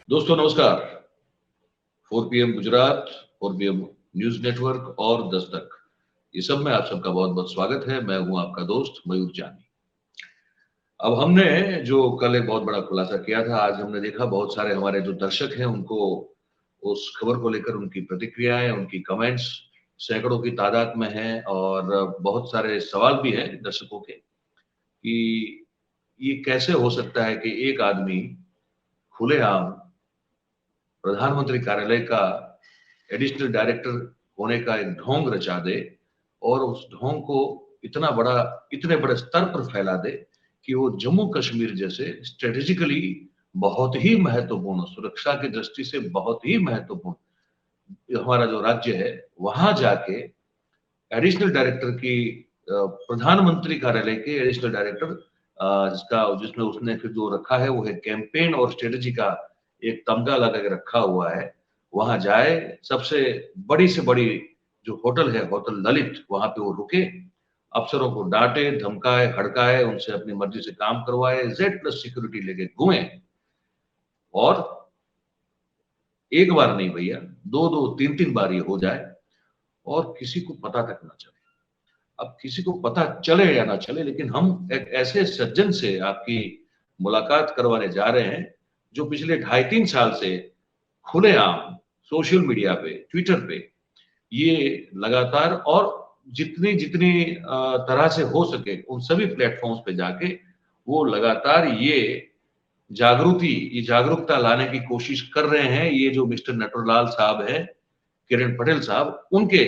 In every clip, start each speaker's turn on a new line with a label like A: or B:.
A: दोस्तों नमस्कार। 4 PM Gujarat, 4 PM news network और दस्तक, ये सब में आप सबका बहुत बहुत स्वागत है। मैं हूं आपका दोस्त मयूर जानी। अब हमने जो कल एक बहुत बड़ा खुलासा किया था, आज हमने देखा बहुत सारे हमारे जो दर्शक हैं उनको उस खबर को लेकर उनकी प्रतिक्रियाएं, उनकी कमेंट्स सैकड़ों की तादाद में हैं और बहुत सारे सवाल भी हैं दर्शकों के कि ये कैसे हो सकता है कि एक आदमी खुलेआम प्रधानमंत्री कार्यालय का एडिशनल डायरेक्टर होने का एक ढोंग रचा दे और उस ढोंग को इतने बड़े स्तर पर फैला दे कि वो जम्मू कश्मीर जैसे स्ट्रेटेजिकली बहुत ही महत्वपूर्ण, सुरक्षा की दृष्टि से बहुत ही महत्वपूर्ण हमारा जो राज्य है, वहां जाके एडिशनल डायरेक्टर की प्रधानमंत्री कार्यालय के एडिशनल डायरेक्टर जिसमें उसने फिर जो रखा है वो है कैंपेन और स्ट्रेटेजी का एक तमगा लगा के रखा हुआ है। वहां जाए, सबसे बड़ी से बड़ी जो होटल है, होटल ललित, वहां पे वो रुके, अफसरों को डांटे, धमकाए, हड़काए, उनसे अपनी मर्जी से काम करवाए, Z+ सिक्योरिटी लेके घूमे और एक बार नहीं भैया, दो दो तीन तीन बार ये हो जाए और किसी को पता तक ना चले। अब किसी को पता चले या ना चले, लेकिन हम एक ऐसे सज्जन से आपकी मुलाकात करवाने जा रहे हैं जो पिछले 2.5-3 साल से खुलेआम सोशल मीडिया पे, ट्विटर पे ये लगातार और जितनी जितनी तरह से हो सके उन सभी प्लेटफॉर्म्स पे जाके वो लगातार ये जागरूकता लाने की कोशिश कर रहे हैं। ये जो मिस्टर नटवरलाल साहब है, किरण पटेल साहब, उनके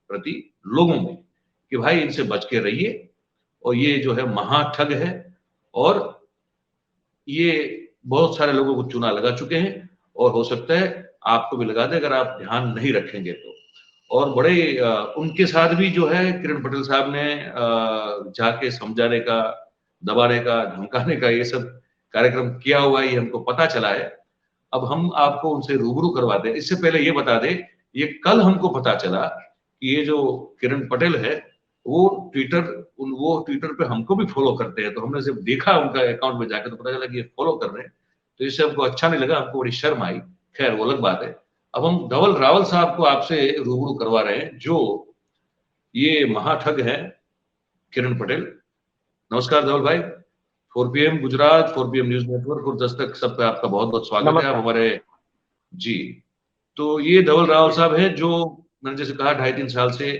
A: प्रति लोगों में कि भाई इनसे बच के रहिए और ये जो है महाठग है और ये बहुत सारे लोगों को चूना लगा चुके हैं और हो सकता है आपको भी लगा दे अगर आप ध्यान नहीं रखेंगे तो। और बड़े उनके साथ भी जो है किरण पटेल साहब ने जाके समझाने का, दबाने का, धमकाने का ये सब कार्यक्रम किया हुआ है, ये हमको पता चला है। अब हम आपको उनसे रूबरू करवा दें। इससे पहले ये बता दें, ये कल हमको पता चला कि ये जो किरण पटेल है वो ट्विटर पे हमको भी फॉलो करते हैं, तो हमने जब देखा उनका अकाउंट में जाकर तो पता चला कि ये फॉलो कर रहे हैं, तो इससे हमको अच्छा नहीं लगा, हमको बड़ी शर्म आई। खैर वो अलग बात है। अब हम धवल रावल साहब को आपसे रूबरू करवा रहे हैं जो ये महाठग है किरण पटेल। नमस्कार धवल भाई। 4 PM Gujarat, 4 PM news network और दस्तक सब पे आपका बहुत बहुत स्वागत है। आप हमारे जी, तो ये धवल रावल साहब हैं जो मैंने जैसे कहा 2.5-3 साल से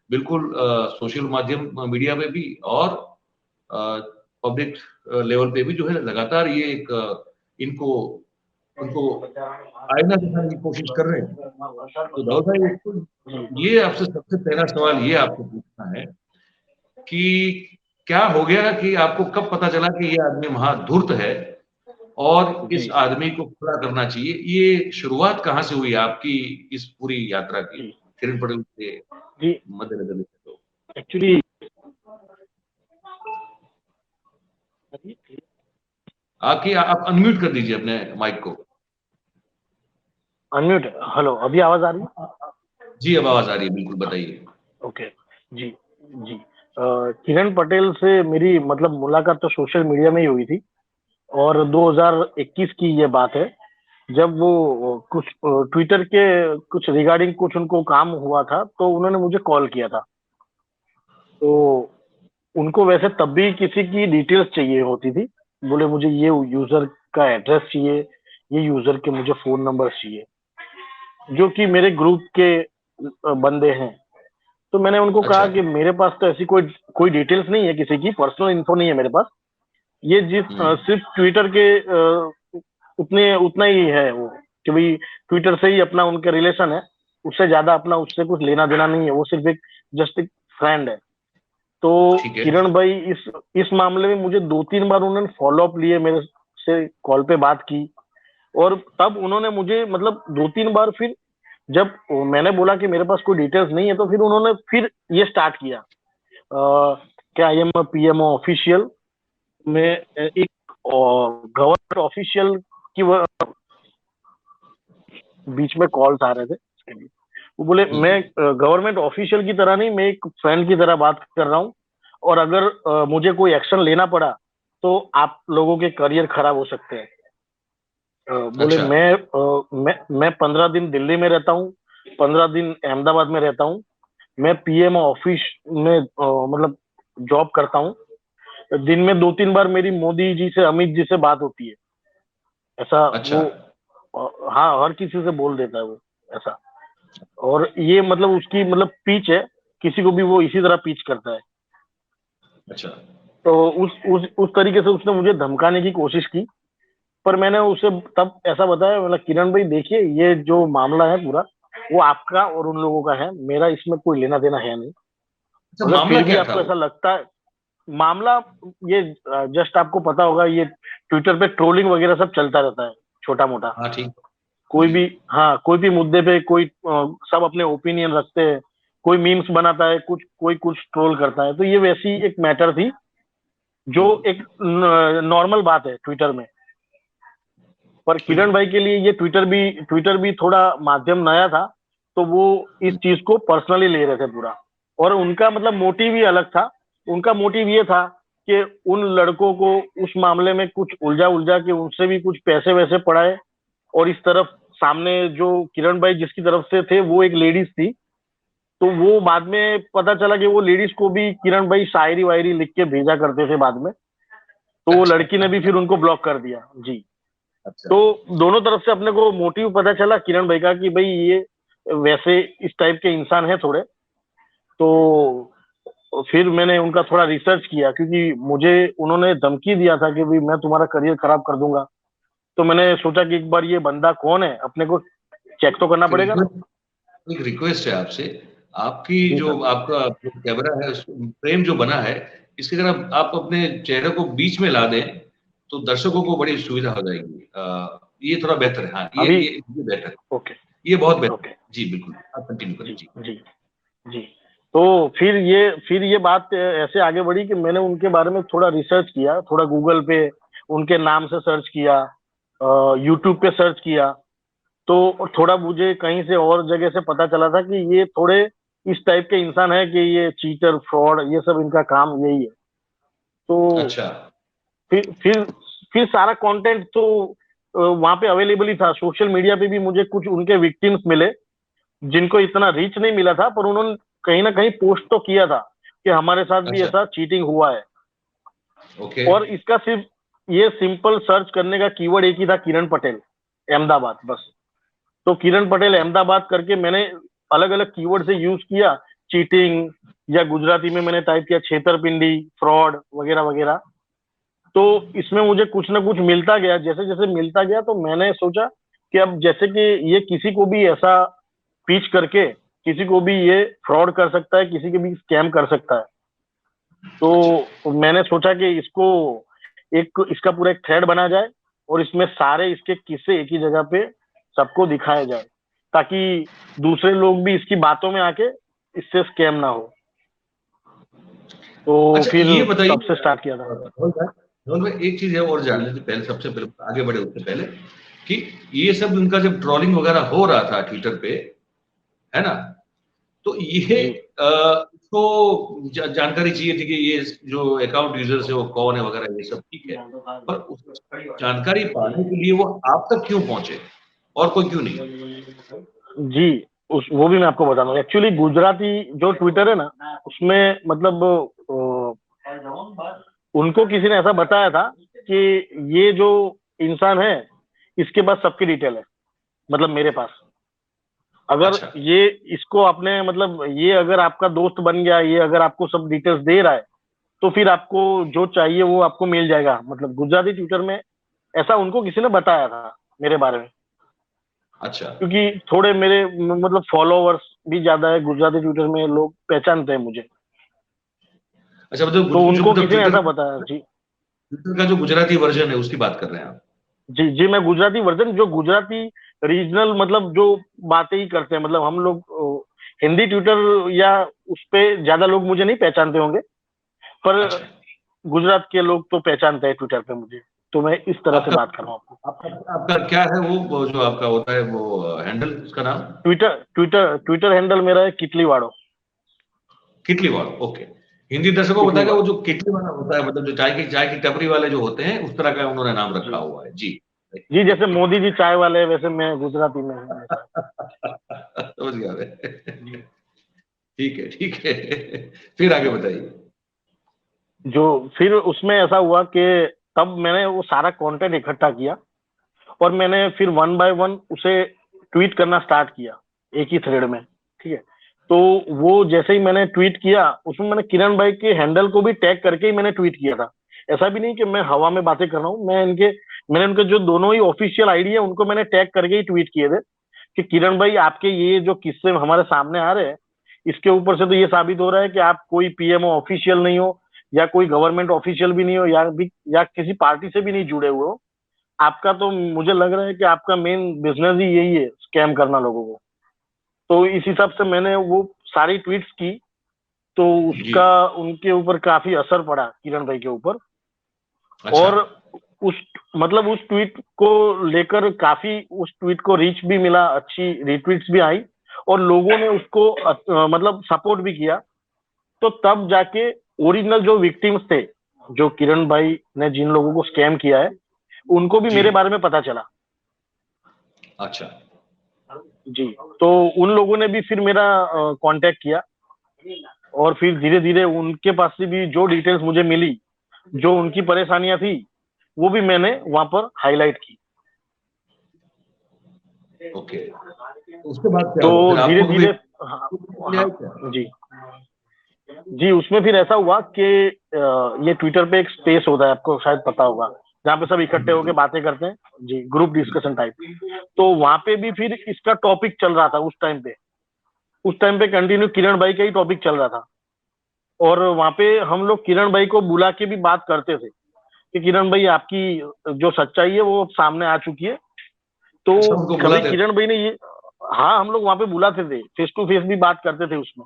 A: बिल्कुल सोशल माध्यम मीडिया पे भी और पब्लिक लेवल पे भी जो है लगातार ये एक इनको उनको आईना दिखाने की कोशिश कर रहे हैं। तो दाऊद भाई, ये आपसे सबसे पहला सवाल ये आपको पूछना है कि क्या हो गया कि आपको कब पता चला कि ये आदमी महाधूर्त है और इस आदमी को खड़ा करना चाहिए? ये शुरुआत कहाँ से हुई आपकी इस पूरी यात्रा की किरण पटेल के मद्देनजर? तो
B: एक्चुअली
A: आप अनम्यूट कर दीजिए अपने माइक को।
B: अनम्यूट। हेलो, अभी आवाज आ रही है?
A: जी अब आवाज आ रही है, बिल्कुल बताइए।
B: ओके जी जी। किरण पटेल से मेरी मतलब मुलाकात तो सोशल मीडिया में ही हुई थी और 2021 की ये बात है, जब वो कुछ ट्विटर के कुछ रिगार्डिंग कुछ उनको काम हुआ था तो उन्होंने मुझे कॉल किया था। तो उनको वैसे तब भी किसी की डिटेल्स चाहिए होती थी। बोले मुझे ये यूजर का एड्रेस चाहिए, ये यूजर के मुझे फोन नंबर चाहिए, जो कि मेरे ग्रुप के बंदे हैं। तो मैंने उनको कहा कि मेरे पास तो ऐसी कोई डिटेल्स नहीं है, किसी की पर्सनल इन्फो नहीं है मेरे पास। ये सिर्फ ट्विटर के उतना ही है वो कि भाई ट्विटर से ही अपना उनके रिलेशन है, उससे ज्यादा अपना उससे कुछ लेना देना नहीं है, वो सिर्फ एक जस्ट एक फ्रेंड है। तो किरण भाई इस मामले में मुझे 2-3 बार उन्होंने फॉलो अप लिए, मेरे से कॉल पे बात की और तब उन्होंने मुझे मतलब 2-3 बार फिर जब मैंने बोला कि मेरे पास कोई डिटेल्स नहीं है तो फिर उन्होंने फिर ये स्टार्ट किया कि आई एम PMO ऑफिशियल में एक गवर्नमेंट ऑफिशियल की बीच में कॉल्स आ रहे थे। वो बोले मैं गवर्नमेंट ऑफिशियल की तरह नहीं, मैं एक फ्रेंड की तरह बात कर रहा हूँ और अगर मुझे कोई एक्शन लेना पड़ा तो आप लोगों के करियर खराब हो सकते हैं। बोले
A: अच्छा।
B: मैं 15 दिन दिल्ली में रहता हूँ, 15 दिन अहमदाबाद में रहता हूँ, मैं पीएम ऑफिस में मतलब जॉब करता हूँ, दिन में 2-3 बार मेरी मोदी जी से, अमित जी से बात होती है, ऐसा
A: अच्छा।
B: वो हाँ, हर किसी से बोल देता है वो, ऐसा। और ये मतलब उसकी मतलब पीच है, किसी को भी वो इसी तरह पीच करता है।
A: अच्छा।
B: तो उस तरीके से उसने मुझे धमकाने की कोशिश की। पर मैंने उसे तब ऐसा बताया, मतलब किरण भाई देखिए, ये जो मामला है पूरा, वो आपका और उन लोगों का है, मेरा इसमें कोई लेना देना है नहीं।
A: अच्छा,
B: अगर
A: मामला
B: फिर भी
A: क्या था
B: आपको
A: वो?
B: ऐसा लगता है, मामला ये जस्ट आपको पता होगा, ये ट्विटर पे ट्रोलिंग वगैरह सब चलता रहता है, छोटा मोटा।
A: हाँ, ठीक।
B: कोई
A: जी।
B: भी, हाँ, कोई भी मुद्दे पे कोई सब अपने ओपिनियन रखते हैं, कोई मीम्स बनाता है, कुछ कोई कुछ ट्रोल करता है, तो ये वैसी एक मैटर थी, जो एक नॉर्मल बात है ट्विटर में। पर किरण
A: बिल्कुल।
B: भाई के लिए ये ट्विटर भी थोड़ा माध्यम नया था, तो वो इस चीज को पर्सनली ले रहे थे पूरा। और उनका मतलब मोटिव ही अलग था। उनका मोटिव ये था कि उन लड़कों को उस मामले में कुछ उलझा उलझा के उनसे भी कुछ पैसे वैसे पड़ाए। और इस तरफ सामने जो किरण भाई जिसकी तरफ से थे, वो एक लेडीज थी, तो वो बाद में पता चला कि वो लेडीज को भी किरण भाई शायरी वायरी लिख के भेजा करते थे बाद में। तो वो
A: अच्छा।
B: लड़की ने भी फिर उनको ब्लॉक कर दिया जी।
A: अच्छा।
B: तो दोनों तरफ से अपने को मोटिव पता चला किरण भाई का, कि भाई ये वैसे इस टाइप के इंसान है थोड़े। तो फिर मैंने उनका थोड़ा रिसर्च किया, क्योंकि मुझे उन्होंने धमकी दिया था कि भाई मैं तुम्हारा करियर खराब कर दूंगा। तो मैंने सोचा कि एक बार ये बंदा कौन है, अपने को चेक तो करना
A: एक
B: पड़ेगा ना।
A: रिक्वेस्ट एक रिक्वेस्ट है आपसे। आपकी
B: जी
A: जो
B: सर।
A: आपका जो कैमरा है, फ्रेम जो बना है, इसके अगर आप अपने चेहरे को बीच में ला दें, तो दर्शकों को बड़ी सुविधा हो जाएगी। ये थोड़ा बेहतर है। हाँ,
B: अभी
A: ये बेहतर है।
B: ओके।
A: ये बहुत बेहतर
B: ओके।
A: है। जी, बिल्कुल। आप कंटिन्यू करें।
B: जी
A: जी।
B: जी जी। तो फिर ये बात ऐसे आगे बढ़ी कि मैंने उनके बारे में थोड़ा रिसर्च किया, थोड़ा गूगल पे उनके नाम से सर्च किया, यूट्यूब पे सर्च किया। तो थोड़ा मुझे कहीं से और जगह से पता चला था कि ये थोड़े इस टाइप के इंसान है, कि ये चीटर फ्रॉड ये सब इनका काम यही है। तो
A: अच्छा।
B: फिर फिर फिर सारा कंटेंट तो वहां पे अवेलेबल ही था, सोशल मीडिया पे भी मुझे कुछ उनके विक्टिम्स मिले, जिनको इतना रीच नहीं मिला था, पर उन्होंने कहीं ना कहीं पोस्ट तो किया था कि हमारे साथ भी
A: अच्छा।
B: ऐसा चीटिंग हुआ है।
A: ओके।
B: और इसका सिर्फ ये सिंपल सर्च करने का कीवर्ड एक ही था, किरण पटेल अहमदाबाद, बस। तो किरण पटेल अहमदाबाद करके मैंने अलग अलग कीवर्ड से यूज किया, चीटिंग, या गुजराती में मैंने टाइप किया छेतरपिंडी, फ्रॉड वगैरह वगैरह। तो इसमें मुझे कुछ ना कुछ मिलता गया, जैसे जैसे मिलता गया, तो मैंने सोचा कि अब जैसे कि ये किसी को भी ऐसा पिच करके किसी को भी ये फ्रॉड कर सकता है, किसी के भी स्कैम कर सकता है।
A: अच्छा।
B: तो मैंने सोचा कि इसको एक इसका पूरा एक थ्रेड बना जाए, और इसमें सारे इसके किस्से एक ही जगह पे सबको दिखाया जाए, ताकि दूसरे लोग भी इसकी बातों में आके इससे स्कैम ना हो। तो
A: अच्छा,
B: फिर
A: ये बताइए
B: तब से स्टार्ट किया था।
A: धवल भाई, एक चीज है और
B: जी
A: जानने से पहले, सबसे पहले आगे बढ़े उससे पहले, कि ये सब उनका जब ट्रोलिंग वगैरह हो रहा था ट्विटर पे, है ना, तो ये
B: जी
A: इसको जानकारी चाहिए थी कि ये जो अकाउंट यूजर्स है वो कौन है वगैरह, ये सब ठीक है। पर उस जानकारी पाने के लिए वो आप तक क्यों पहुंचे और कोई क्यों नहीं?
B: जी। उस वो भी मैं आपको बता दूं, एक्चुअली गुजराती जो ट्विटर है ना, उसमें मतलब उनको किसी ने ऐसा बताया था कि ये जो इंसान है, इसके पास सबकी डिटेल है, मतलब मेरे पास। अगर
A: अच्छा।
B: ये इसको आपने मतलब ये अगर आपका दोस्त बन गया, ये अगर आपको सब डिटेल्स दे रहा है, तो फिर आपको जो चाहिए वो आपको मिल जाएगा, मतलब गुजराती ट्विटर में ऐसा उनको किसी ने बताया था मेरे बारे में।
A: अच्छा।
B: क्योंकि थोड़े मेरे मतलब फॉलोवर्स भी ज्यादा है गुजराती ट्विटर में, लोग पहचानते हैं मुझे।
A: अच्छा, मतलब
B: तो
A: जो
B: उनको
A: मतलब
B: किसी ने ऐसा बताया जी।
A: ट्विटर का जो गुजराती वर्जन है उसकी बात कर रहे हैं आप?
B: जी जी, मैं गुजराती वर्जन, जो गुजराती रीजनल मतलब जो बातें ही करते हैं, मतलब हम लोग हिंदी ट्विटर या उस पे ज्यादा लोग मुझे नहीं पहचानते होंगे, पर
A: अच्छा।
B: गुजरात के लोग तो पहचानते हैं ट्विटर पे मुझे। तो मैं इस तरह से
A: आपका
B: बात कर रहा हूँ आपको।
A: आपका क्या है वो जो आपका होता है वो हैंडल, उसका नाम?
B: ट्विटर हैंडल मेरा है कितली वाड़ो।
A: किटली वाला, ओके। हिंदी दर्शकों को
B: कितली
A: बताएगा, वो
B: वाड़ो।
A: जो किटली वाला होता है, मतलब जो चाय की टपरी वाले जो होते हैं, उस तरह का उन्होंने नाम रखा
B: जी
A: हुआ है। जी।
B: जी, जैसे मोदी जी चाय वाले वैसे मैं गुजराती में हूँ।
A: समझ गया मैं।
B: जी।
A: ठीक है, ठीक है। फिर आगे बताइए।
B: जो फिर उसमें ऐसा हुआ कि तब मैंने वो सारा कंटेंट इकट्ठा किया और मैंने फिर वन बाय वन उसे ट्वीट करना स्टार्ट किया एक ही थ्रेड में। ठीक है, तो वो जैसे ही मैंने ट्वीट किया उसमें मैंने किरण भाई के हैंडल को भी टैग करके ही मैंने ट्वीट किया था। ऐसा भी नहीं कि मैं हवा में बातें कर रहा हूँ, मैंने उनके जो दोनों ही ऑफिशियल आईडी है उनको मैंने टैग करके ही ट्वीट किए थे कि किरण भाई आपके ये जो किस्से हमारे सामने आ रहे हैं इसके ऊपर से तो ये साबित हो रहा है कि आप कोई पीएमओ ऑफिशियल नहीं हो या कोई गवर्नमेंट ऑफिशियल भी नहीं हो या किसी पार्टी से भी नहीं जुड़े हुए हो। आपका तो मुझे लग रहा है कि आपका मेन बिजनेस ही यही है, स्कैम करना लोगों को। तो इस हिसाब से मैंने वो सारी ट्वीट्स की, तो
A: जी।
B: उसका उनके ऊपर काफी असर पड़ा किरण भाई के ऊपर।
A: अच्छा।
B: और उस मतलब उस ट्वीट को लेकर काफी उस ट्वीट को रीच भी मिला, अच्छी रिट्वीट्स भी आई और लोगों ने उसको मतलब सपोर्ट भी किया। तो तब जाके ओरिजिनल जो विक्टिम्स थे, जो किरण भाई ने जिन लोगों को स्कैम किया है, उनको भी
A: जी।
B: मेरे बारे में पता चला।
A: अच्छा।
B: जी, तो उन लोगों ने भी फिर मेरा कांटेक्ट किया और फिर धीरे धीरे उनके पास से भी जो डिटेल्स मुझे मिली, जो उनकी परेशानियां थी, वो भी मैंने वहां पर हाईलाइट की।
A: ओके। तो उसके बाद क्या
B: तो
A: हुआ फिर
B: धीरे
A: आपको कभी
B: धीरे, हाँ,
A: मिला
B: हाँ,
A: है क्या?
B: जी जी, उसमें फिर ऐसा हुआ कि ये ट्विटर पे एक स्पेस होता है, आपको शायद पता होगा, जहाँ पे सब इकट्ठे होकर बातें करते हैं। जी, ग्रुप डिस्कशन टाइप। तो वहां पे भी फिर इसका टॉपिक चल रहा था उस टाइम पे कंटिन्यू किरण भाई का ही टॉपिक चल रहा था। और वहां पे हम लोग किरण भाई को बुला के भी बात करते थे कि किरण भाई आपकी जो सच्चाई है वो सामने आ चुकी है। तो
A: अच्छा, उनको
B: कभी
A: बुलाते थे?
B: किरण भाई ने ये, हाँ, हम लोग वहां पे बुलाते थे, फेस टू फेस भी बात करते थे उसमें।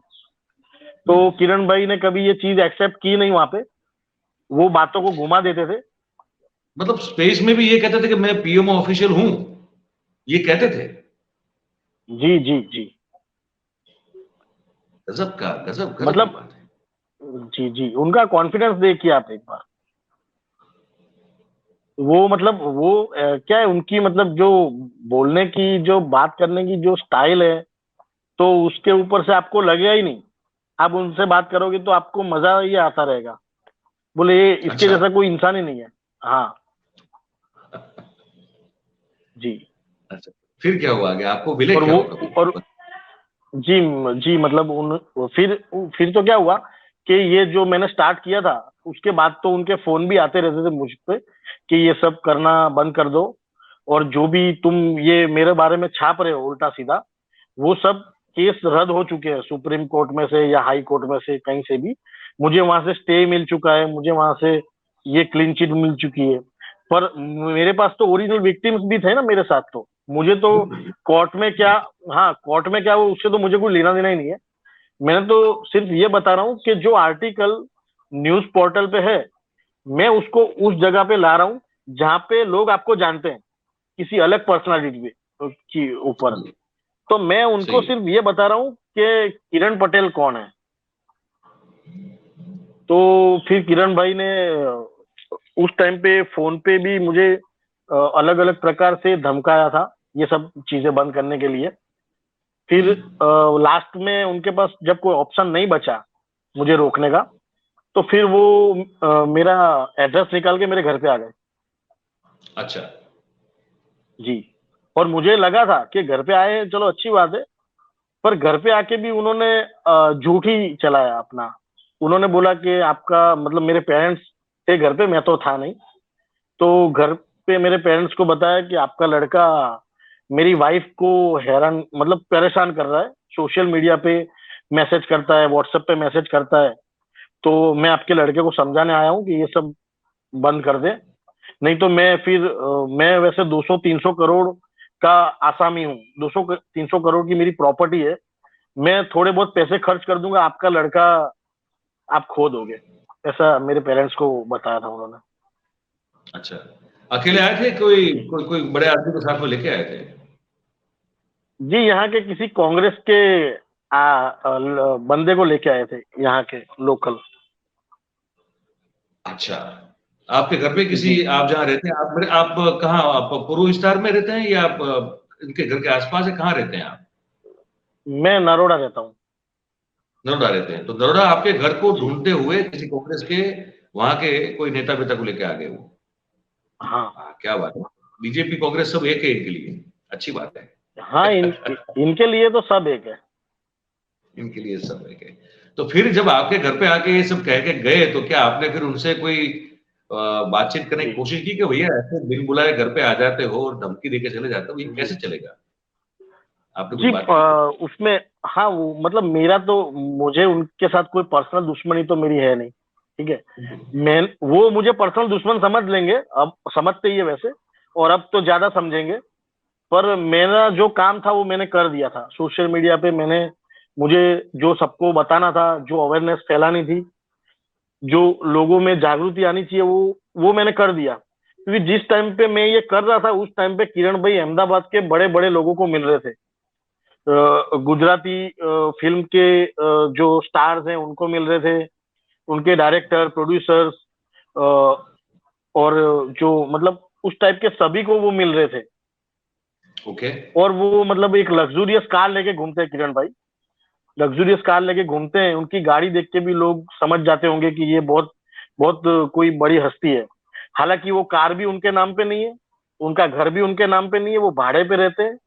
B: तो किरण भाई ने कभी ये चीज एक्सेप्ट की नहीं वहां पे, वो बातों को घुमा देते थे।
A: मतलब स्पेस में भी ये कहते थे कि मैं पीएमओ ऑफिशियल हूं, ये कहते थे?
B: जी जी जी।
A: गजब गजब की
B: मतलब,
A: बात है।
B: जी जी, उनका कॉन्फिडेंस देखिए आप एक बार। वो मतलब वो क्या है उनकी, मतलब जो बोलने की, जो बात करने की जो स्टाइल है, तो उसके ऊपर से आपको लगेगा ही नहीं। आप उनसे बात करोगे तो आपको मजा ही आता रहेगा, बोले ये इसके
A: अच्छा।
B: जैसा कोई इंसान ही नहीं है। हाँ। जी।
A: अच्छा, फिर क्या हुआ आगे, आपको मिले
B: और
A: क्या
B: वो
A: वो कभी?
B: और जी जी, मतलब उन फिर तो क्या हुआ कि ये जो मैंने स्टार्ट किया था, उसके बाद तो उनके फोन भी आते रहते थे मुझ पे कि ये सब करना बंद कर दो, और जो भी तुम ये मेरे बारे में छाप रहे हो उल्टा सीधा, वो सब केस रद्द हो चुके हैं सुप्रीम कोर्ट में से या हाई कोर्ट में से, कहीं से भी। मुझे वहां से स्टे मिल चुका है, मुझे वहां से ये क्लीन चिट मिल चुकी है। पर मेरे पास तो ओरिजिनल विक्टिम्स भी थे ना मेरे साथ, तो मुझे तो
A: बिल्कुल।
B: कोर्ट में क्या, हाँ, कोर्ट में क्या, वो उससे तो मुझे कोई लेना देना ही नहीं है। मैंने तो सिर्फ ये बता रहा हूँ कि जो आर्टिकल न्यूज पोर्टल पे है, मैं उसको उस जगह पे ला रहा हूँ जहाँ पे लोग आपको जानते हैं, किसी अलग पर्सनालिटी की ऊपर।
A: सही है।
B: तो मैं उनको
A: सही है।
B: सिर्फ ये बता रहा हूँ कि किरण पटेल कौन है। तो फिर किरण भाई ने उस टाइम पे फोन पे भी मुझे अलग अलग प्रकार से धमकाया था, ये सब चीजें बंद करने के लिए। फिर लास्ट में उनके पास जब कोई ऑप्शन नहीं बचा मुझे रोकने का, तो फिर वो मेरा एड्रेस निकाल के मेरे घर पे आ गए।
A: अच्छा।
B: जी। और मुझे लगा था कि घर पे आए हैं, चलो अच्छी बात है। पर घर पे आके भी उन्होंने झूठ ही चलाया अपना। उन्होंने बोला कि आपका मतलब, मेरे पेरेंट्स थे घर पे, मैं तो था नहीं। तो घर पे मेरे पेरेंट्स को बताया कि आपका लड़का मेरी वाइफ को हैरान, मतलब परेशान कर रहा है, सोशल मीडिया पे मैसेज करता है, व्हाट्सएप पे मैसेज करता है। तो मैं आपके लड़के को समझाने आया हूँ कि ये सब बंद कर दे, नहीं तो मैं वैसे 200-300 करोड़ का आसामी हूँ, 200-300 करोड़ की मेरी प्रॉपर्टी है। मैं थोड़े बहुत पैसे खर्च कर दूंगा, आपका लड़का आप खो दोगे। ऐसा मेरे पेरेंट्स को बताया था उन्होंने।
A: अच्छा, अकेले आए थे, कोई कोई कोई बड़े आदमी को साथ में लेके आए थे?
B: जी, यहाँ के किसी कांग्रेस के बंदे को लेके आए थे, यहाँ के लोकल।
A: अच्छा। आपके घर पे किसी,
B: जी
A: आप जहाँ रहते हैं, आप कहाँ, आप पूर्व स्टार में रहते हैं या आप इनके घर के आसपास है, कहाँ रहते हैं आप?
B: मैं नरोड़ा रहता हूँ।
A: नरोड़ा रहते हैं, तो नरोड़ा आपके घर को
B: जी
A: ढूंढते हुए किसी कांग्रेस के वहां के कोई नेता वेता को लेके आ गए वो।
B: हाँ
A: हाँ, क्या बात है। बीजेपी कांग्रेस सब एक है इनके लिए, अच्छी बात है।
B: हाँ, इनके लिए तो सब एक है।
A: इनके लिए सब एक है। तो फिर जब आपके घर पे आके ये सब कह के गए, तो क्या आपने फिर उनसे कोई बातचीत करने की
B: जी
A: कोशिश की कि भैया ऐसे बिन बुलाए घर पे आ जाते हो और धमकी देके चले जाते हो, ये
B: जी
A: कैसे चलेगा? आपने कुछ
B: जी,
A: बात की?
B: उसमें, हाँ, वो मतलब मेरा तो, मुझे उनके साथ कोई पर्सनल दुश्मनी तो मेरी है नहीं, ठीक है। मैं, वो मुझे पर्सनल दुश्मन समझ लेंगे, अब समझते ही है वैसे, और अब तो ज्यादा समझेंगे। पर मेरा जो काम था वो मैंने कर दिया था सोशल मीडिया पे। मुझे जो सबको बताना था, जो अवेयरनेस फैलानी थी, जो लोगों में जागृति आनी चाहिए, वो मैंने कर दिया। क्योंकि जिस टाइम पे मैं ये कर रहा था, उस टाइम पे किरण भाई अहमदाबाद के बड़े बड़े लोगों को मिल रहे थे। गुजराती फिल्म के जो स्टार्स हैं उनको मिल रहे थे, उनके डायरेक्टर, प्रोड्यूसर्स, और जो मतलब उस टाइप के सभी को वो मिल रहे थे।
A: ओके।
B: और वो मतलब एक लग्जूरियस कार लेके घूमते हैं किरण भाई, लग्जूरियस कार लेके घूमते हैं। उनकी गाड़ी देख के भी लोग समझ जाते होंगे कि ये बहुत बहुत कोई बड़ी हस्ती है। हालांकि वो कार भी उनके नाम पे नहीं है, उनका घर भी उनके नाम पे नहीं है, वो भाड़े पे रहते हैं।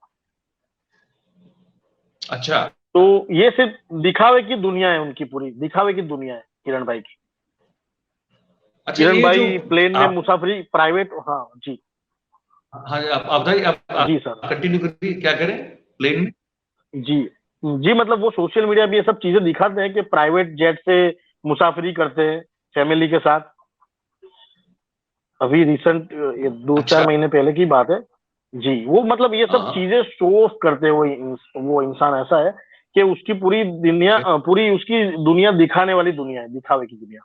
A: अच्छा।
B: तो ये सिर्फ दिखावे की दुनिया है उनकी, पूरी दिखावे की दुनिया है किरण भाई की।
A: अच्छा,
B: किरण
A: ये जो
B: भाई प्लेन में
A: आप,
B: मुसाफरी प्राइवेट, हाँ जी।
A: हाँ, आप बताइए, आप
B: जी सर।
A: कंटिन्यू करिए, क्या करें प्लेन में?
B: जी जी, मतलब वो सोशल मीडिया पे ये सब चीजें दिखाते हैं कि प्राइवेट जेट से मुसाफरी करते हैं फैमिली के साथ। अभी रिसेंट, ये 2-4
A: अच्छा।
B: महीने पहले की बात है। जी, वो मतलब ये सब
A: हाँ।
B: चीजें शो ऑफ करते हैं। वो इंसान ऐसा है कि उसकी पूरी दुनिया,
A: ओके।
B: पूरी उसकी दुनिया दिखाने वाली दुनिया है, दिखावे की दुनिया।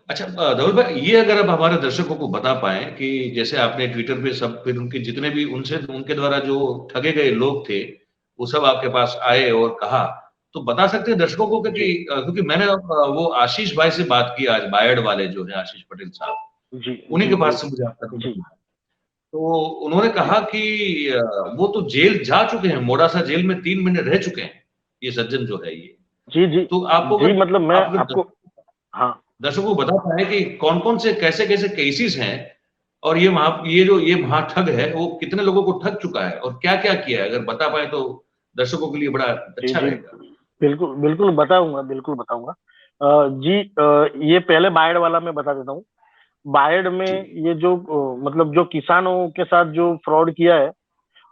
A: अच्छा, धवल भाई, ये अगर आप हमारे दर्शकों को बता पाएँ कि जैसे आपने ट्विटर पे सब, फिर उनके जितने भी उनसे उनके द्वारा जो ठगे गए लोग थे, वो सब आपके पास आए और कहा, तो बता सकते हैं दर्शकों को कि
B: जी
A: क्योंकि मैंने वो आशीष भाई से बात की आज, बायड वाले जो हैं आशीष पटेल साहब,
B: जी
A: उन्हीं
B: जी
A: के
B: जी
A: पास से मुझे आपका नंबर
B: जी
A: मिला। तो उन्होंने
B: जी
A: कहा कि वो तो जेल जा चुके हैं, मोडासा जेल में 3 महीने रह चुके हैं, ये सज्जन जो है ये।
B: जी जी
A: तो आपको
B: जी,
A: अगर
B: मतलब मैं
A: आप अगर
B: आपको, हाँ
A: दर्शकों को बता पाएँ कि कौन-कौन से कैसे-कैसे केसेस हैं और ये महाठग है, वो कितने लोगों को ठग चुका है और क्या-क्या किया है? अगर बता पाएँ तो दर्शकों के लिए बड़ा
B: जी
A: अच्छा
B: जी,
A: रहेगा।
B: बिल्कुल बिल्कुल बताऊंगा, बिल्कुल बताऊंगा। जी, ये पहले बायड वाला मैं बता देता हूँ। बायड में
A: जी।
B: ये जो मतलब जो किसानों के साथ जो फ्रॉड किया है,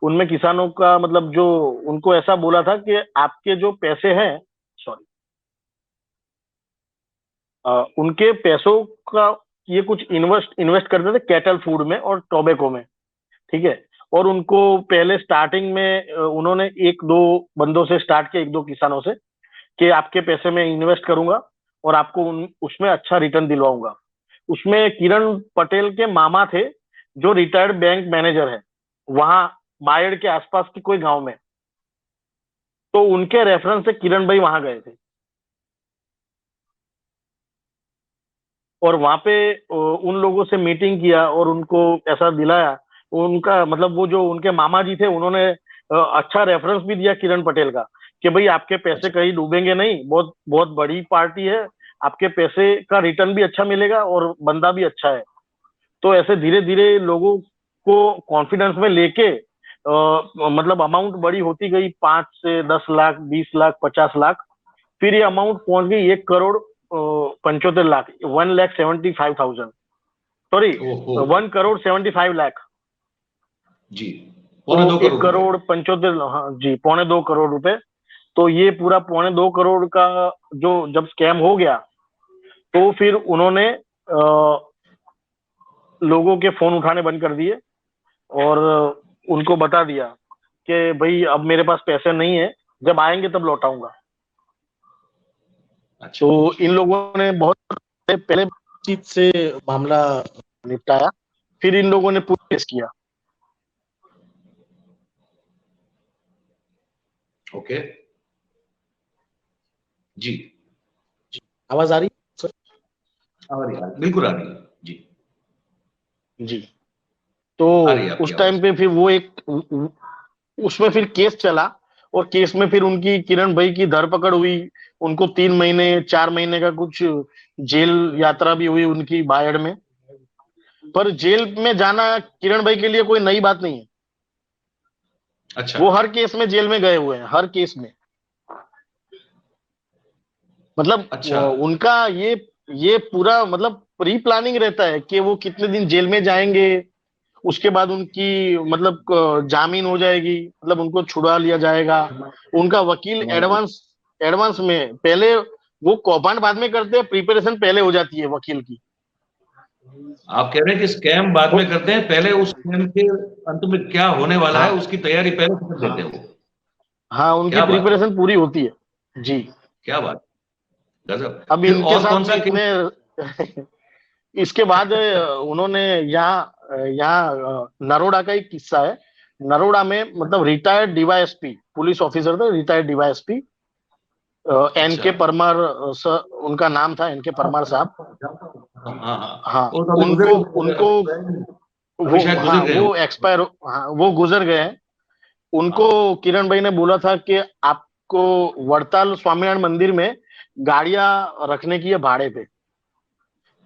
B: उनमें किसानों का मतलब जो, उनको ऐसा बोला था कि आपके जो पैसे हैं, सॉरी, उनके पैसों का, ये कुछ इन्वेस्ट इन्वेस्ट करते थे कैटल फूड में और टोबैको में, ठीक है। और उनको पहले स्टार्टिंग में उन्होंने एक दो बंदों से स्टार्ट किया, एक दो किसानों से, कि आपके पैसे में इन्वेस्ट करूंगा और आपको उसमें अच्छा रिटर्न दिलवाऊंगा। उसमें किरण पटेल के मामा थे, जो रिटायर्ड बैंक मैनेजर है वहां बायड़ के आसपास के कोई गांव में। तो उनके रेफरेंस से किरण भाई वहां गए थे, और वहां पे उन लोगों से मीटिंग किया और उनको ऐसा दिलाया। उनका मतलब वो जो उनके मामा जी थे, उन्होंने अच्छा रेफरेंस भी दिया किरण पटेल का, कि भाई आपके पैसे
A: अच्छा।
B: कहीं डूबेंगे नहीं, बहुत बहुत बड़ी पार्टी है, आपके पैसे का रिटर्न भी अच्छा मिलेगा और बंदा भी अच्छा है। तो ऐसे धीरे धीरे लोगों को कॉन्फिडेंस में लेके मतलब अमाउंट बड़ी होती गई, 5 से 10 लाख, 20 लाख, 50 लाख। फिर ये अमाउंट पहुंच गई 1 करोड़ 75 लाख, 1,75,000, सॉरी,
A: ओहो!
B: 1 करोड़ 75 लाख।
A: जी,
B: तो
A: पौने 2
B: एक
A: करोड़ रुपए।
B: करोड़ पंचोत्तर हाँ जी, 2.25 करोड़ रुपए। तो ये पूरा 2.25 करोड़ का जो जब स्कैम हो गया, तो फिर उन्होंने लोगों के फोन उठाने बंद कर दिए और उनको बता दिया कि भाई अब मेरे पास पैसे नहीं है, जब आएंगे तब लौटाऊंगा।
A: अच्छा,
B: तो
A: अच्छा।
B: इन लोगों ने बहुत पहले चीज से मामला निपटाया, फिर इन लोगों ने पुलिस किया।
A: ओके। जी।
B: आवाज आ रही है सर?
A: बिल्कुल आ रही है जी।
B: जी। तो
A: आ रही है आपकी
B: उस
A: आवाज।
B: टाइम पे फिर वो एक उसमें फिर केस चला, और केस में फिर उनकी किरण भाई की धरपकड़ हुई। उनको 3 महीने 4 महीने का कुछ जेल यात्रा भी हुई उनकी बायड में। पर जेल में जाना किरण भाई के लिए कोई नई बात नहीं है।
A: अच्छा।
B: वो हर केस में जेल में गए हुए हैं, हर केस में। मतलब
A: अच्छा।
B: उनका ये पूरा मतलब प्री प्लानिंग रहता है कि वो कितने दिन जेल में जाएंगे। उसके बाद उनकी मतलब जामीन हो जाएगी, मतलब उनको छुड़ा लिया जाएगा। उनका वकील
A: समझ गया।
B: एडवांस एडवांस में पहले, वो कौभांड बाद में करते हैं, प्रिपरेशन पहले हो जाती है वकील की।
A: आप कह रहे हैं कि स्कैम बाद
B: वो
A: में करते हैं, पहले उस स्कैम के अंत में क्या होने वाला है
B: हाँ
A: उसकी तैयारी पहले कर देते हैं
B: हाँ
A: वो।
B: हाँ, उनकी
A: क्या बात है।
B: प्रिपरेशन पूरी होती है जी।
A: क्या बात। गजब।
B: अब
A: फिर
B: इनके
A: और
B: साथ
A: कौन सा
B: भी
A: केस।
B: इतने इसके बाद उन्होंने यहाँ नरोडा का एक किस्सा है। नरोडा में मतलब रिटायर्ड डीवाईएसपी पुलिस ऑफिसर थे, रिटायर्ड डीवाईएसपी एन
A: अच्छा।
B: के परमार सर, उनका नाम था एन के
A: हाँ
B: परमार साहब।
A: हाँ हाँ हाँ।
B: हाँ,
A: वो तो अभी गुजरे।
B: उनको उनको
A: अभी
B: वो
A: शायद
B: हाँ
A: गुजर गए हो।
B: वो एक्सपायर, हाँ वो गुजर गए हैं। उनको
A: हाँ।
B: किरण भाई ने बोला था कि आपको वड़ताल स्वामीनारायण मंदिर में गाड़ियां रखने की है भाड़े पे।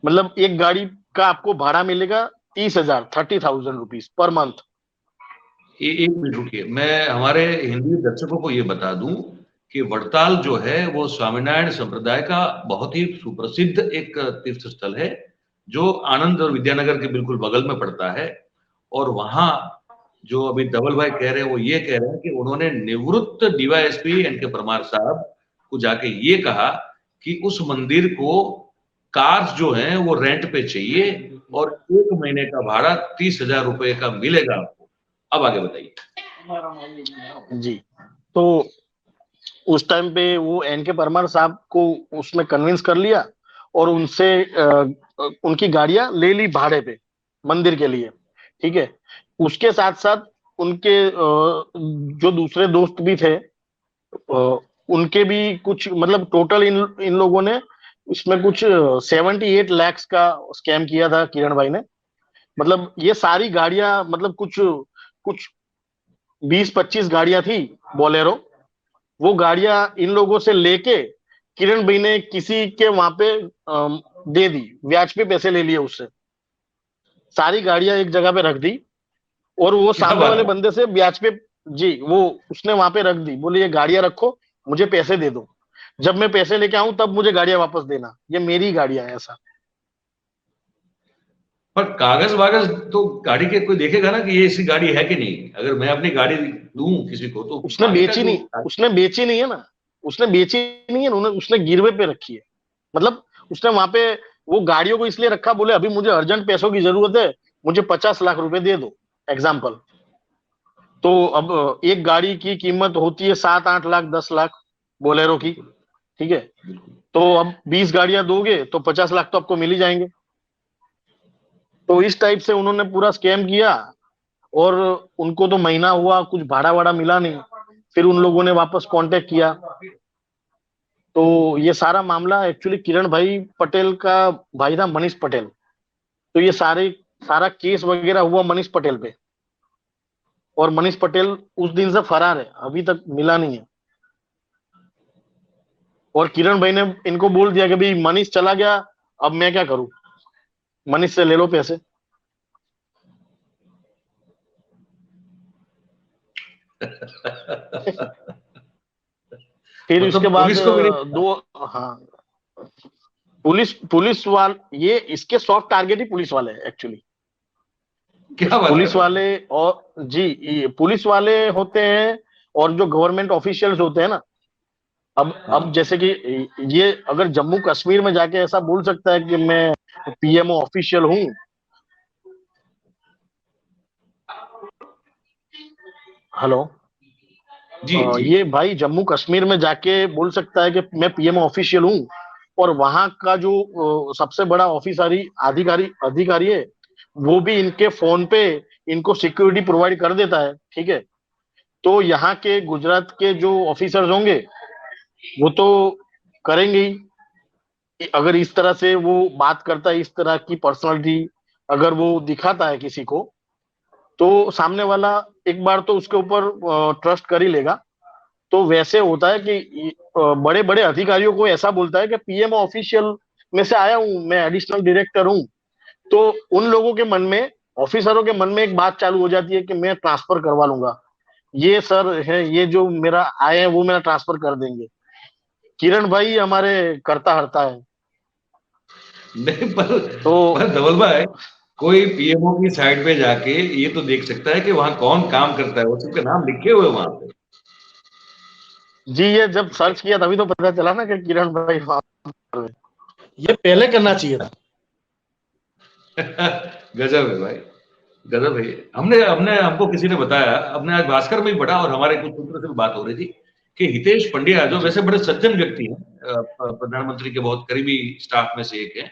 B: मतलब एक गाड़ी का आपको भाड़ा मिलेगा 30,000, 30,000 रुपीज पर मंथ।
A: एक मिनट रुकिए, मैं हमारे हिंदी दर्शकों को ये बता दूं कि वड़ताल जो है वो स्वामीनारायण संप्रदाय का बहुत ही सुप्रसिद्ध एक तीर्थ स्थल है, जो आनंद और विद्यानगर के बिल्कुल बगल में पड़ता है। और वहां जो अभी धवल भाई कह रहे हैं वो ये कह रहे हैं कि उन्होंने निवृत्त डीवाईएसपी एन के परमार साहब को जाके ये कहा कि उस मंदिर को कार्स जो हैं वो रेंट पे चाहिए, और 1 महीने का भाड़ा 30,000 रुपए का मिलेगा आपको। अब आगे बताइए।
B: जी। तो उस टाइम पे वो एन के परमार साहब को उसमें कन्विंस कर लिया, और उनसे उनकी गाड़ियां ले ली भाड़े पे मंदिर के लिए। ठीक है। उसके साथ साथ उनके जो दूसरे दोस्त भी थे, उनके भी कुछ मतलब टोटल इन इन लोगों ने इसमें कुछ 78 लाख का स्कैम किया था किरण भाई ने। मतलब ये सारी गाड़ियां मतलब कुछ कुछ 20-25 गाड़ियां थी, बोलेरो। वो गाड़ियां इन लोगों से लेके किरण भाई ने किसी के वहां पे दे दी, ब्याज पे पैसे ले लिए उससे। सारी गाड़ियां एक जगह पे रख दी, और वो
A: क्या
B: सामने
A: बात
B: वाले
A: है।
B: बंदे से ब्याज पे, जी वो उसने वहां पे रख दी, बोले ये गाड़ियां रखो, मुझे पैसे दे दो, जब मैं पैसे लेके आऊं तब मुझे गाड़ियां वापस देना, ये मेरी गाड़ियां हैं, ऐसा।
A: पर कागज वागज तो गाड़ी के कोई देखेगा ना कि ये इसकी गाड़ी है कि नहीं। अगर मैं अपनी गाड़ी दूं किसी को तो
B: उसने
A: आगे का
B: बेची
A: जो।
B: नहीं उसने बेची नहीं है ना, उसने बेची नहीं है, उन्होंने उसने गिरवे पे रखी है। मतलब उसने वहां पे वो गाड़ियों को इसलिए रखा, बोले अभी मुझे अर्जेंट पैसों की जरूरत है, मुझे 50 लाख रुपए दे दो, एग्जाम्पल। तो अब एक गाड़ी की कीमत होती है 7-8 लाख, 10 लाख, बोलेरो की।
A: बिल्कुल।
B: ठीक है।
A: बिल्कुल।
B: तो अब 20 गाड़ियां दोगे तो 50 लाख तो आपको मिल ही जाएंगे। तो इस टाइप से उन्होंने पूरा स्कैम किया। और उनको तो महीना हुआ, कुछ भाड़ा वाड़ा मिला नहीं। फिर उन लोगों ने वापस कांटेक्ट किया। तो ये सारा मामला एक्चुअली किरण भाई पटेल का भाई था, मनीष पटेल। तो ये सारा केस वगैरह हुआ मनीष पटेल पे। और मनीष पटेल उस दिन से फरार है, अभी तक मिला नहीं है। और किरण भाई ने इनको बोल दिया कि भाई मनीष चला गया, अब मैं क्या करूं, मनीष से ले लो पैसे। फिर इसके
A: मतलब
B: बाद
A: पुलिस को भी नहीं।
B: दो, हाँ, पुलिस पुलिस वाल ये इसके सॉफ्ट टारगेट ही पुलिस वाले हैं एक्चुअली।
A: क्या बात कर
B: पुलिस
A: रहे हैं।
B: वाले, और जी, ये पुलिस वाले होते हैं। और जो गवर्नमेंट ऑफिशियल्स होते हैं ना, अब
A: हाँ।
B: जैसे कि ये अगर जम्मू कश्मीर में जाके ऐसा बोल सकता है कि मैं पीएमओ ऑफिशियल हूँ। हेलो।
A: जी जी।
B: ये भाई जम्मू कश्मीर में जाके बोल सकता है कि मैं पीएमओ ऑफिशियल हूँ। और वहां का जो सबसे बड़ा ऑफिसरी अधिकारी अधिकारी है, वो भी इनके फोन पे इनको सिक्योरिटी प्रोवाइड कर देता है। ठीक है। तो यहाँ के गुजरात के जो ऑफिसर्स होंगे वो तो करेंगे ही। अगर इस तरह से वो बात करता है, इस तरह की पर्सनालिटी अगर वो दिखाता है किसी को, तो सामने वाला एक बार तो उसके ऊपर ट्रस्ट कर ही लेगा। तो वैसे होता है कि बड़े बड़े अधिकारियों को ऐसा बोलता है कि पीएम ऑफिशियल में से आया हूं, मैं एडिशनल डायरेक्टर हूं। तो उन लोगों के मन में, ऑफिसरों के मन में एक बात चालू हो जाती है कि मैं ट्रांसफर करवा लूंगा, ये सर है, ये जो मेरा आए हैं वो मेरा ट्रांसफर कर देंगे। किरण भाई हमारे करता हरता है।
A: नहीं,
B: तो
A: पर धवल भाई, कोई पीएमओ की साइट पे जाके ये तो देख सकता है कि वहां कौन काम करता है, वो सबके नाम लिखे हुए वहां पे।
B: जी, ये जब सर्च किया तभी तो पता चला ना कि किरण भाई वहां पर है।
C: ये पहले करना चाहिए था।
A: गजब है भाई, गजब है। हमने हमने हमको किसी ने बताया, अपने आज भास्कर में ही पढ़ा और हमारे कुछ सूत्रों से भी बात हो रही थी कि हितेश पंड्या जो
B: जी
A: वैसे बड़े सज्जन व्यक्ति हैं, प्रधानमंत्री के बहुत करीबी स्टाफ में से एक है,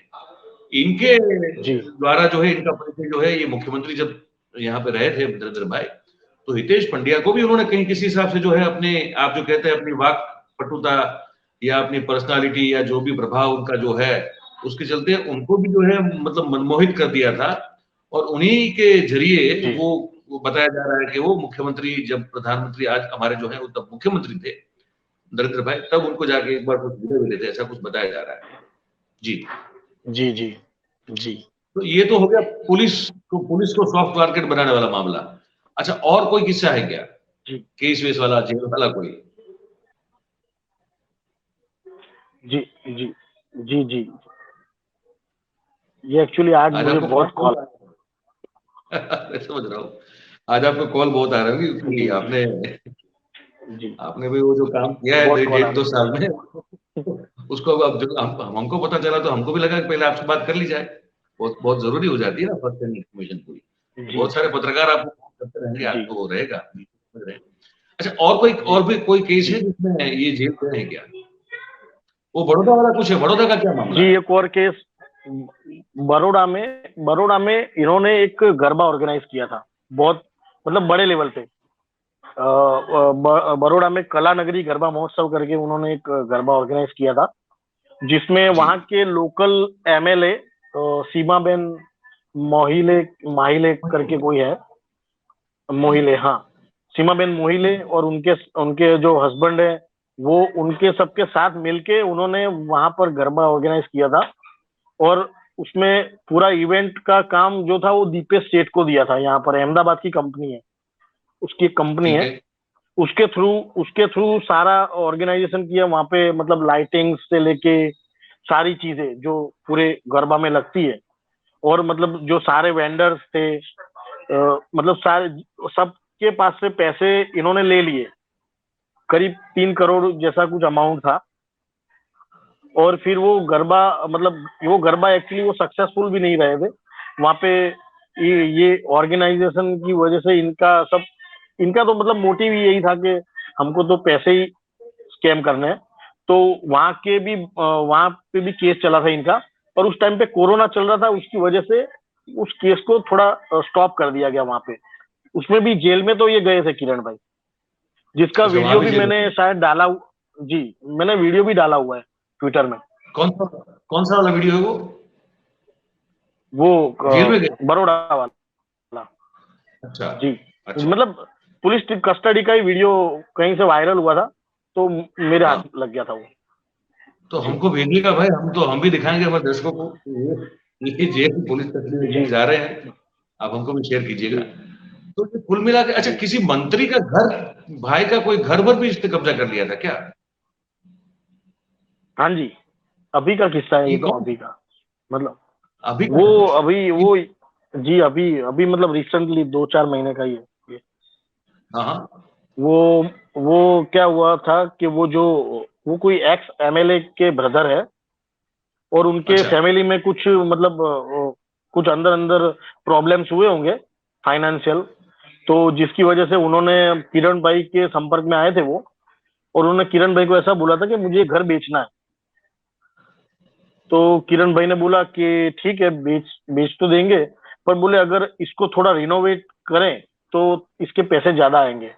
A: इनके
B: जी
A: द्वारा जो है इनका परिचय जो है, ये मुख्यमंत्री जब यहाँ पे रहे थे नरेंद्र भाई, तो हितेश पंड्या को भी उन्होंने कहीं किसी हिसाब से जो है अपने, आप जो कहते हैं अपनी वाक पटुता या अपनी पर्सनालिटी या जो भी प्रभाव उनका जो है, उसके चलते उनको भी जो है मतलब मनमोहित कर दिया था। और उन्हीं के जरिए
B: जी
A: वो बताया जा रहा है कि वो मुख्यमंत्री, जब प्रधानमंत्री आज हमारे जो है वो तब मुख्यमंत्री थे नरेंद्र भाई, तब उनको जाके एक बार कुछ मिले थे, ऐसा कुछ बताया जा रहा है। जी।
B: जी जी जी
A: तो ये तो हो गया पुलिस को सॉफ्ट मार्केट बनाने वाला मामला। अच्छा, और कोई किस्सा है क्या,
B: जी
A: केस वेस वाला, जेल वाला कोई?
B: जी जी जी जी। ये एक्चुअली आज
A: आज
B: मुझे
A: आपको कॉल
B: बहुत कॉल।
A: बहुत आ रहा है। मैं समझ रहा हूँ, आज आपको कॉल बहुत आ रहा है क्योंकि
B: जी
A: आपने
B: जी,
A: आपने भी वो जो काम किया है
B: बहुत कॉल आ
A: डेढ़ दो
B: रही है।
A: साल में, उसको अब जब हमको पता चला तो हमको भी लगा कि पहले आपसे बात कर ली जाए। बहुत बहुत जरूरी हो जाती है ना फर्स्ट हैंड इन्फॉर्मेशन पूरी। तो
B: जी
A: बहुत सारे पत्रकार आपको फोन करते रहेंगे,
B: जी
A: आपको वो रहेगा, समझ रहे हैं। अच्छा, और भी कोई केस
B: जी
A: है जिसमें ये जेल गए हैं क्या? वो बड़ौदा वाला कुछ है, बड़ौदा का क्या मामला
B: जी।
A: है?
B: एक और केस बड़ौदा में इन्होंने एक गरबा ऑर्गेनाइज किया था, बहुत मतलब बड़े लेवल पे। बड़ौदा में कला नगरी गरबा महोत्सव करके उन्होंने एक गरबा ऑर्गेनाइज किया था, जिसमें
A: जी।
B: वहां के लोकल एमएलए सीमाबेन मोहिले माहिले करके कोई है, मोहिले, हाँ, सीमाबेन मोहिले, और उनके उनके जो हस्बैंड है, वो उनके सबके साथ मिलके उन्होंने वहां पर गरबा ऑर्गेनाइज किया था। और उसमें पूरा इवेंट का काम जो था वो दीपेश सेठ को दिया था, यहाँ पर अहमदाबाद की कंपनी है, उसकी कंपनी
A: ठीक
B: है।
A: है।
B: उसके थ्रू सारा ऑर्गेनाइजेशन किया वहां पे, मतलब लाइटिंग से लेके सारी चीजें जो पूरे गरबा में लगती है। और मतलब जो सारे वेंडर्स थे, मतलब सारे, सबके पास से पैसे इन्होंने ले लिए, करीब 3 करोड़ जैसा कुछ अमाउंट था। और फिर वो गरबा, मतलब वो गरबा एक्चुअली वो सक्सेसफुल भी नहीं रहे थे वहां पे। ये ऑर्गेनाइजेशन की वजह से इनका तो मतलब मोटिव ही यही था कि हमको तो पैसे ही स्कैम करने हैं। तो वहां पे भी केस चला था इनका, और उस टाइम पे कोरोना चल रहा था, उसकी वजह से उस केस को थोड़ा स्टॉप कर दिया गया वहां पे। उसमें भी जेल में तो ये गए थे किरण भाई, जिसका
A: अच्छा, वहां
B: वीडियो
A: भी
B: भी
A: जेल
B: मैंने
A: में?
B: शायद डाला। जी, मैंने वीडियो भी डाला हुआ है ट्विटर में।
A: कौन सा कौन सा वाला वीडियो है वो?
B: वो
A: जेल में गए?
B: बड़ौदा वाला।
A: अच्छा।
B: जी,
A: अच्छा।
B: मतलब पुलिस कस्टडी का ही वीडियो कहीं से वायरल हुआ था, तो मेरे
A: हाँ,
B: हाथ लग गया था वो।
A: तो
B: जी
A: हमको भेजिएगा भाई, हम भी दिखाएंगे हमारे दर्शकों को कि ये जेल पुलिस कस्टडी में
B: जी
A: जब जा रहे हैं। आप हमको भी शेयर कीजिएगा।
B: जी
A: तो ये कुल मिला के, अच्छा,
B: जी।
A: किसी मंत्री का घर, भाई का कोई घर पर भी इसने कब्जा कर लिया था क्या?
B: हाँ जी, अभी का किस्सा है
A: ये
B: ये, तो
A: कौन?
B: अभी का, मतलब
A: अभी का
B: वो
A: है?
B: अभी वो जी, अभी अभी मतलब रिसेंटली 2-4 महीने का ही है ये।
A: हाँ हाँ।
B: वो वो क्या हुआ था कि वो कोई एक्स एमएलए के ब्रदर है, और उनके
A: अच्छा।
B: फैमिली में कुछ मतलब कुछ अंदर अंदर प्रॉब्लम्स हुए होंगे, फाइनेंशियल। तो जिसकी वजह से उन्होंने किरण भाई के संपर्क में आए थे वो, और उन्होंने किरण भाई को ऐसा बोला था कि मुझे ये घर बेचना है। तो किरण भाई ने बोला कि ठीक है, बेच बेच तो देंगे, पर बोले अगर इसको थोड़ा रिनोवेट करें तो इसके पैसे ज्यादा आएंगे।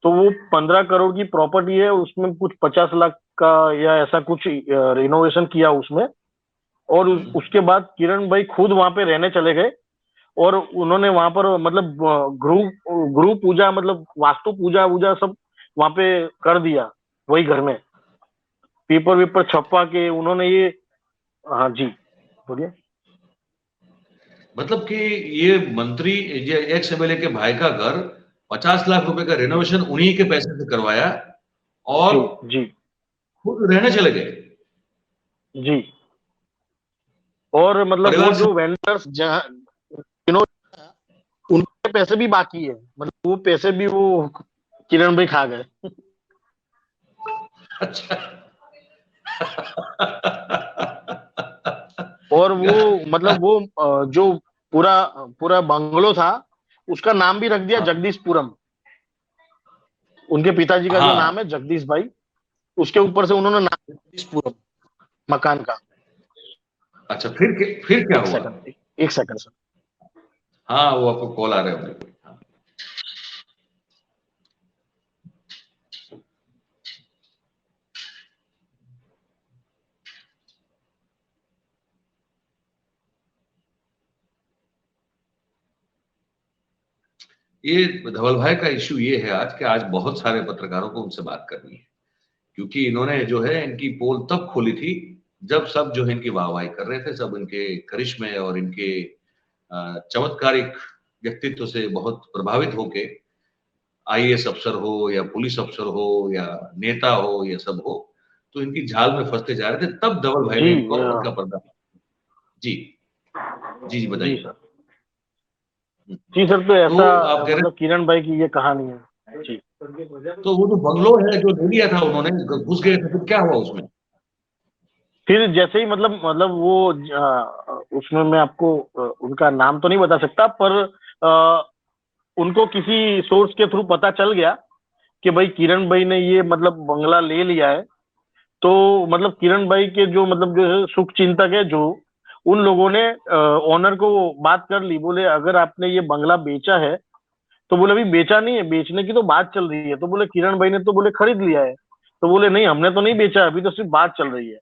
B: तो वो 15 करोड़ की प्रॉपर्टी है, उसमें कुछ 50 लाख का या ऐसा कुछ रिनोवेशन किया उसमें। और उसके बाद किरण भाई खुद वहां पे रहने चले गए और उन्होंने वहां पर मतलब गुरु पूजा मतलब वास्तु पूजा वूजा सब वहां पे कर दिया वही घर में, पेपर वेपर छपवा के उन्होंने ये। हाँ जी, बोलिए।
A: मतलब कि ये मंत्री, ये एक्स एमएलए के भाई का घर 50 लाख रुपए का रिनोवेशन उन्हीं के पैसे से करवाया और
B: जी जी
A: खुद रहने चले गए।
B: जी। और मतलब वो
A: परिवार से
B: जो वेंडर्स जहाँ उनके पैसे भी बाकी है, मतलब वो पैसे भी वो किरण भाई खा गए।
A: अच्छा।
B: और वो मतलब वो जो पूरा पूरा बंगलो था उसका नाम भी रख दिया
A: हाँ
B: जगदीशपुरम। उनके पिताजी का जो नाम
A: हाँ।
B: है जगदीश भाई, उसके ऊपर से उन्होंने नाम जगदीशपुरम मकान का।
A: अच्छा, फिर क्या
B: एक
A: हुआ?
B: सेकंड, एक सेकंड सर।
A: हाँ, वो आपको कॉल आ रहे होंगे कोई। हाँ। ये धवल भाई का इश्यू ये है आज कि आज बहुत सारे पत्रकारों को उनसे बात करनी है, क्योंकि इन्होंने जो है इनकी पोल तब खोली थी जब सब जो है इनकी वाहवाही कर रहे थे, सब इनके करिश्मे और इनके चमत्कारिक व्यक्तित्व से बहुत प्रभावित होके, आईएएस अफसर हो या पुलिस अफसर हो या नेता हो या सब हो, तो इनकी झाल में फंसते जा रहे थे, तब धवल भाई
B: जी
A: ने इनको इनका पर्दा। जी जी जी,
B: जी
A: बताइए।
B: सर। जी सर, तो
A: तो
B: ऐसा
A: आप कह रहे
B: मतलब किरण भाई की ये कहानी है जी।
A: तो वो जो बंगलो है जो ले लिया था उन्होंने, घुस गए थे, फिर क्या हुआ उसमें?
B: फिर जैसे ही मतलब वो उसमें मैं आपको उनका नाम तो नहीं बता सकता, पर उनको किसी सोर्स के थ्रू पता चल गया कि भाई किरण भाई ने ये मतलब बंगला ले लिया है। तो मतलब किरण भाई के जो मतलब जो है शुभ चिंतक है जो, उन लोगों ने ओनर को बात कर ली, बोले अगर आपने ये बंगला बेचा है, तो बोले अभी बेचा नहीं है, बेचने की तो बात चल रही है। तो बोले किरण भाई ने तो बोले खरीद लिया है। तो बोले नहीं, हमने तो नहीं बेचा, अभी तो सिर्फ बात चल रही है।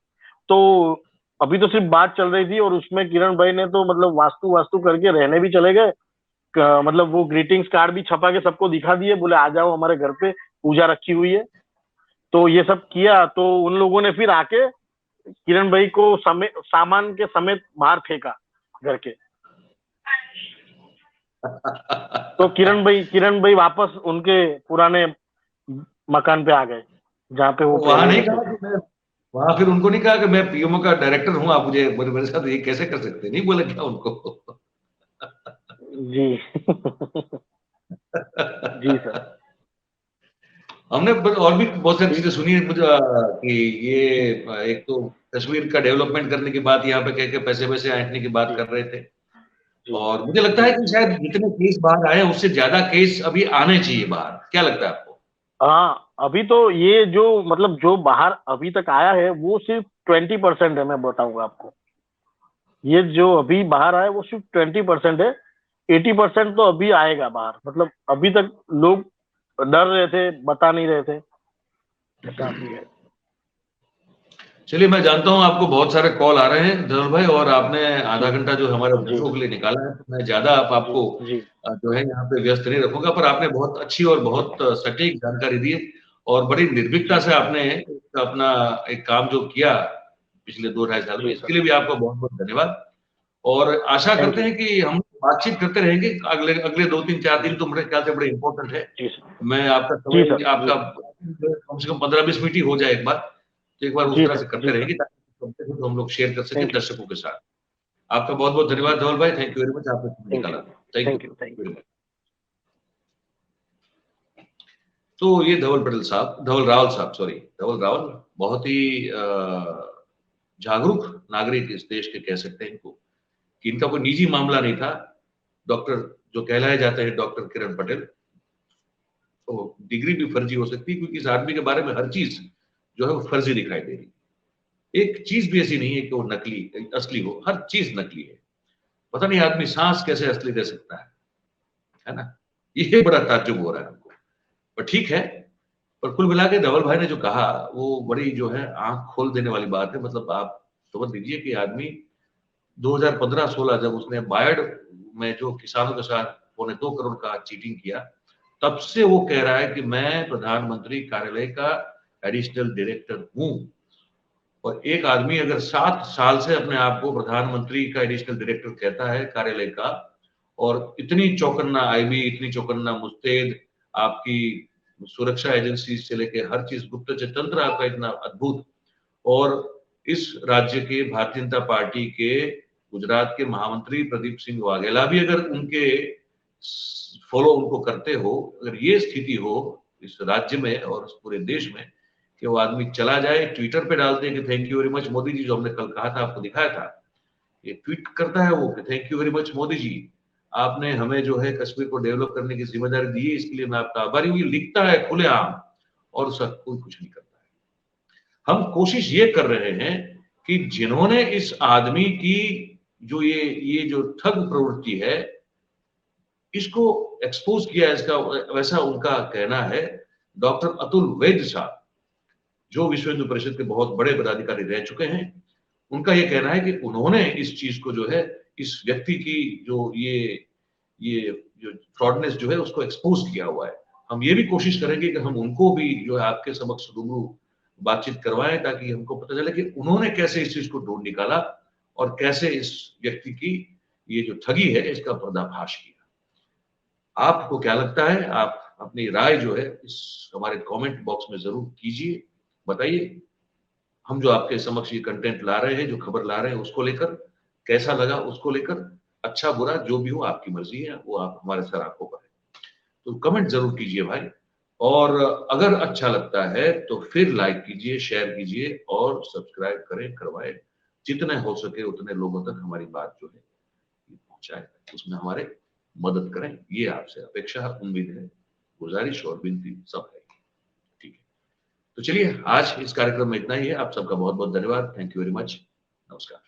B: तो अभी तो सिर्फ बात चल रही थी और उसमें किरण भाई ने तो मतलब वास्तु वास्तु करके रहने भी चले गए। मतलब वो ग्रीटिंग्स कार्ड भी छपा के सबको दिखा दिए, बोले आ जाओ हमारे घर पे, पूजा रखी हुई है। तो ये सब किया तो उन लोगों ने फिर आके किरण भाई को सामान के समेत बाहर फेंका घर के। तो किरण भाई वापस उनके पुराने मकान पे आ गए जहाँ पे वो
A: तो वहां
B: पहले
A: नहीं
B: रहते
A: कहा
B: थे।
A: कि मैं, वहां फिर उनको नहीं कहा कि मैं पीएमओ का डायरेक्टर हूं, आप मुझे मेरे मेरे साथ ये कैसे कर सकते हैं? नहीं बोला क्या उनको?
B: जी जी सर।
A: हमने और भी बहुत सारी
B: ठीक।
A: चीजें सुनी है मुझे, कि ये एक तो कश्मीर का डेवलपमेंट करने की बात यहाँ पे कह के पैसे वैसे ऐंठने की बात
B: जी
A: कर रहे थे।
B: जी
A: और मुझे लगता
B: जी।
A: है कि शायद जितने केस बाहर आए हैं उससे ज्यादा केस अभी आने चाहिए बाहर। क्या लगता है आपको?
B: हाँ, अभी तो ये जो मतलब जो बाहर अभी तक आया है वो सिर्फ 20% है, मैं बताऊंगा आपको। ये जो अभी बाहर आया है वो सिर्फ 20% है। 80% तो अभी आएगा बाहर, मतलब अभी तक लोग डर रहे थे, बता नहीं रहे थे। ऐसा अभी है।
A: चलिए, मैं जानता हूँ आपको बहुत सारे कॉल आ रहे हैं धवल भाई, और आपने
B: जी
A: आधा घंटा जो हमारे
B: जी
A: दर्शकों के लिए निकाला है, तो मैं ज्यादा
B: जी
A: आपको
B: जी
A: जो है यहाँ पे व्यस्त नहीं रखूंगा, पर आपने बहुत अच्छी और बहुत सटीक जानकारी दी है, और बड़ी निर्भीकता
B: जी
A: से आपने अपना एक काम जो किया पिछले 2-2.5 साल में,
B: जी
A: इसके
B: सर।
A: लिए भी आपका बहुत बहुत धन्यवाद। और आशा
B: थैंक
A: करते
B: यू।
A: हैं कि हम बातचीत करते रहेंगे अगले अगले 2-3-4 दिन, तो मेरे ख्याल से बड़े इंपॉर्टेंट है।
B: जी सर।
A: मैं आपका
B: जी सर।
A: समय,
B: जी
A: आपका
B: सर।
A: कम से कम 15-20 मिनट ही हो जाए एक बार, तो एक बार उस
B: जी
A: तरह
B: सर।
A: से करते
B: जी सर।
A: रहेंगे ताकि तो हम लोग शेयर कर सकें
B: थैंक यू।
A: दर्शकों के साथ। आपका बहुत बहुत धन्यवाद धवल भाई, थैंक यू वेरी मच, आपने समय
B: थैंक
A: निकाला।
B: You.
A: Thank you
B: thank you. Thank
A: very
B: you.
A: Much. तो ये धवल पटेल साहब, धवल रावल साहब, सॉरी, धवल रावल, बहुत ही जागरूक नागरिक इस देश के कह सकते हैं इनको, कि इनका कोई निजी मामला नहीं था। डॉक्टर जो कहलाए जाते हैं डॉक्टर किरण पटेल, तो डिग्री भी फर्जी हो सकती है, क्योंकि इस आदमी के बारे में हर चीज जो है वो फर्जी दिखाई दे रही है। एक चीज भी ऐसी नहीं है कि वो नकली असली हो, हर चीज नकली है। पता नहीं आदमी सांस कैसे असली दे सकता है ना? ये बड़ा ताज्जुब हो रहा है हमको। पर ठीक है, पर कुल मिला के धवल भाई ने जो कहा वो बड़ी जो है आंख खोल देने वाली बात है। मतलब आप समझ लीजिए कि आदमी 2015-16 जब उसने बायड में जो किसानों के साथ 2.25 करोड़ का चीटिंग किया, तब से वो कह रहा है कि मैं प्रधानमंत्री कार्यालय का एडिशनल डायरेक्टर हूं। और एक आदमी अगर 7 साल से अपने आप को प्रधानमंत्री का एडिशनल डायरेक्टर कहता है कार्यालय का, और इतनी चौकन्ना आईबी, इतनी चौकन्ना मुस्तैद, आपकी सुरक्षा एजेंसी से लेके हर चीज, गुप्तचर तंत्र आपका इतना अद्भुत, और इस राज्य के भारतीय जनता पार्टी के गुजरात के महामंत्री प्रदीप सिंह वाघेला भी अगर उनके फॉलो उनको करते हो, अगर ये स्थिति हो इस राज्य में और इस पूरे देश में कि वो आदमी चला जाए, ट्विटर पे डालते हैं कि thank you very much Modi ji, जो हमने कल कहा था, आपको दिखाया था, ये ट्वीट करता है वो कि thank you very much Modi ji, आपने हमें जो है कश्मीर को डेवलप करने की जिम्मेदारी दी है, इसके लिए मैं आपका आभारी हूं। ये लिखता है खुलेआम और उसका कोई कुछ नहीं करता है। हम कोशिश ये कर रहे हैं कि जिन्होंने इस आदमी की जो ये जो ठग प्रवृत्ति है इसको एक्सपोज किया, इसका वैसा उनका कहना है। डॉक्टर अतुल वैद्य साहब जो विश्व हिंदू परिषद के बहुत बड़े पदाधिकारी रह चुके हैं, उनका यह कहना है कि उन्होंने इस चीज को जो है, इस व्यक्ति की जो ये जो फ्रॉडनेस जो है उसको एक्सपोज किया हुआ है। हम ये भी कोशिश करेंगे कि हम उनको भी जो है आपके समक्ष रूबरू बातचीत करवाएं, ताकि हमको पता चले कि उन्होंने कैसे इस चीज को ढूंढ निकाला और कैसे इस व्यक्ति की ये जो ठगी है इसका पर्दाफाश किया। आपको क्या लगता है? आप अपनी राय जो है इस हमारे कमेंट बॉक्स में जरूर कीजिए, बताइए। हम जो आपके समक्ष ये कंटेंट ला रहे हैं, जो खबर ला रहे हैं, उसको लेकर कैसा लगा, उसको लेकर अच्छा बुरा जो भी हो आपकी मर्जी है, वो आप हमारे सर आंखों पर है, तो कमेंट जरूर कीजिए भाई। और अगर अच्छा लगता है तो फिर लाइक कीजिए, शेयर कीजिए और सब्सक्राइब करें, करवाएं। जितने हो सके उतने लोगों तक हमारी बात जो है पहुंचाए, उसमें हमारे मदद करें, ये आपसे अपेक्षा, उम्मीद है, गुजारिश और विनती सब है। ठीक है, तो चलिए आज इस कार्यक्रम में इतना ही है। आप सबका बहुत बहुत धन्यवाद। Thank you very much. नमस्कार।